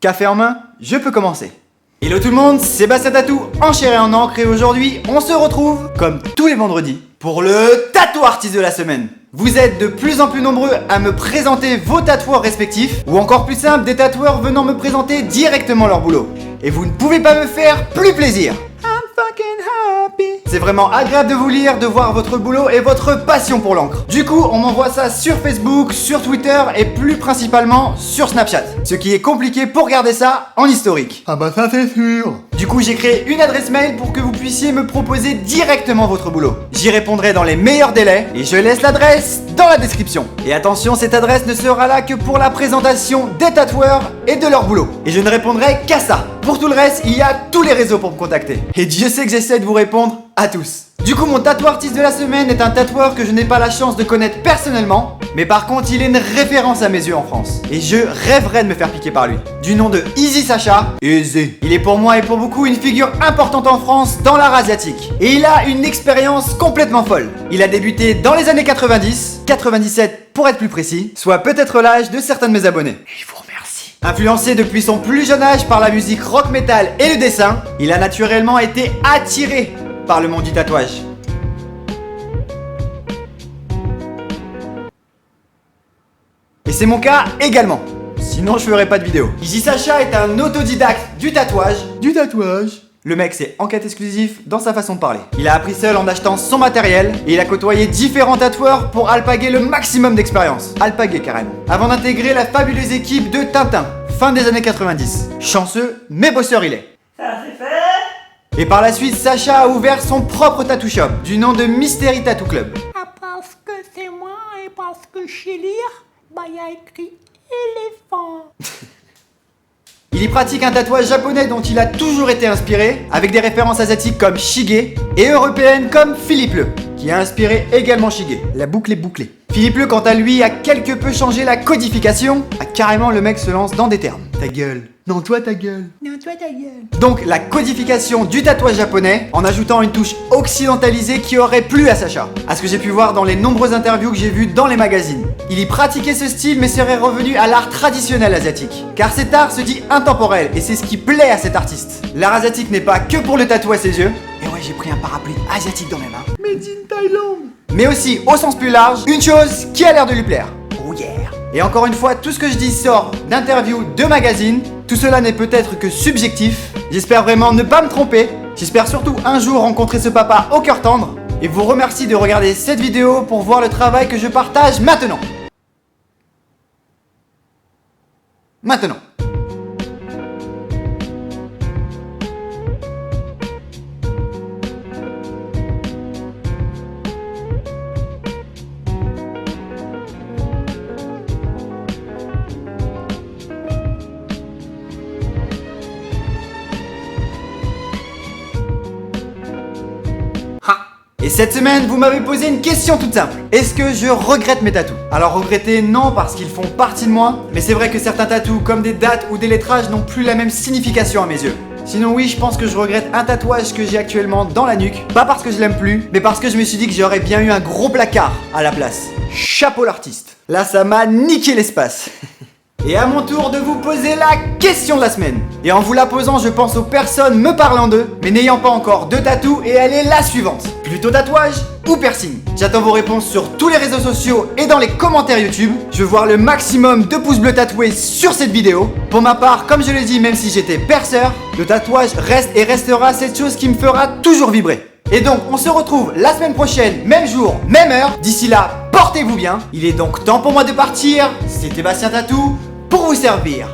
Café en main, je peux commencer. Hello tout le monde, Sébastien Tatou en chair et en encre et aujourd'hui on se retrouve, comme tous les vendredis, pour le tatou artiste de la semaine. Vous êtes de plus en plus nombreux à me présenter vos tatoueurs respectifs, ou encore plus simple, des tatoueurs venant me présenter directement leur boulot. Et vous ne pouvez pas me faire plus plaisir. I'm fucking happy. C'est vraiment agréable de vous lire, de voir votre boulot et votre passion pour l'encre. Du coup, on m'envoie ça sur Facebook, sur Twitter et plus principalement sur Snapchat. Ce qui est compliqué pour garder ça en historique. Ah bah ça c'est sûr. Du coup, j'ai créé une adresse mail pour que vous puissiez me proposer directement votre boulot. J'y répondrai dans les meilleurs délais et je laisse l'adresse dans la description. Et attention, cette adresse ne sera là que pour la présentation des tatoueurs et de leur boulot. Et je ne répondrai qu'à ça. Pour tout le reste, il y a tous les réseaux pour me contacter. Et Dieu sait que j'essaie de vous répondre à tous. Du coup, mon tatoueur artiste de la semaine est un tatoueur que je n'ai pas la chance de connaître personnellement, mais par contre, il est une référence à mes yeux en France. Et je rêverais de me faire piquer par lui. Du nom de Easy Sacha. Easy. Il est pour moi et pour beaucoup une figure importante en France dans l'art asiatique. Et il a une expérience complètement folle. Il a débuté dans les années 90, 97 pour être plus précis, soit peut-être l'âge de certains de mes abonnés. Je vous remercie. Influencé depuis son plus jeune âge par la musique rock metal et le dessin, il a naturellement été attiré par le monde du tatouage. Et c'est mon cas également. Sinon je ferais pas de vidéo. Easy Sacha est un autodidacte du tatouage. Du tatouage. Le mec c'est enquête exclusif dans sa façon de parler. Il a appris seul en achetant son matériel et il a côtoyé différents tatoueurs pour alpaguer le maximum d'expérience. Alpaguer carrément. Avant d'intégrer la fabuleuse équipe de Tintin, fin des années 90. Chanceux, mais bosseur il est. Ça c'est fait. Et par la suite, Sacha a ouvert son propre tattoo shop du nom de Mystery Tattoo Club. Ah, parce que c'est moi et parce que je sais lire, bah y a écrit éléphant. Il y pratique un tatouage japonais dont il a toujours été inspiré, avec des références asiatiques comme Shige et européennes comme Philippe Le, qui a inspiré également Shige. La boucle est bouclée. Philippe Le, quant à lui, a quelque peu changé la codification. Carrément, le mec se lance dans des termes. Ta gueule. Non, toi ta gueule. Non, toi ta gueule. Donc la codification du tatouage japonais en ajoutant une touche occidentalisée qui aurait plu à Sacha. À ce que j'ai pu voir dans les nombreuses interviews que j'ai vues dans les magazines. Il y pratiquait ce style mais serait revenu à l'art traditionnel asiatique. Car cet art se dit intemporel et c'est ce qui plaît à cet artiste. L'art asiatique n'est pas que pour le tatouage à ses yeux. Et ouais, j'ai pris un parapluie asiatique dans mes mains. Made in Thailand. Mais aussi, au sens plus large, une chose qui a l'air de lui plaire. Oh yeah. Et encore une fois, tout ce que je dis sort d'interviews, de magazines. Tout cela n'est peut-être que subjectif. J'espère vraiment ne pas me tromper. J'espère surtout un jour rencontrer ce papa au cœur tendre. Et vous remercie de regarder cette vidéo pour voir le travail que je partage maintenant. Maintenant. Et cette semaine, vous m'avez posé une question toute simple. Est-ce que je regrette mes tatous? Alors regretter, non, parce qu'ils font partie de moi. Mais c'est vrai que certains tatous, comme des dates ou des lettrages, n'ont plus la même signification à mes yeux. Sinon oui, je pense que je regrette un tatouage que j'ai actuellement dans la nuque. Pas parce que je l'aime plus, mais parce que je me suis dit que j'aurais bien eu un gros placard à la place. Chapeau l'artiste. Là, ça m'a niqué l'espace. Et à mon tour de vous poser la question de la semaine. Et en vous la posant, je pense aux personnes me parlant d'eux, mais n'ayant pas encore de tatou, et elle est la suivante. Plutôt tatouage ou piercing? J'attends vos réponses sur tous les réseaux sociaux et dans les commentaires YouTube. Je veux voir le maximum de pouces bleus tatoués sur cette vidéo. Pour ma part, comme je l'ai dit, même si j'étais perceur, le tatouage reste et restera cette chose qui me fera toujours vibrer. Et donc, on se retrouve la semaine prochaine, même jour, même heure. D'ici là, portez-vous bien. Il est donc temps pour moi de partir. C'était Bastien Tatou pour vous servir.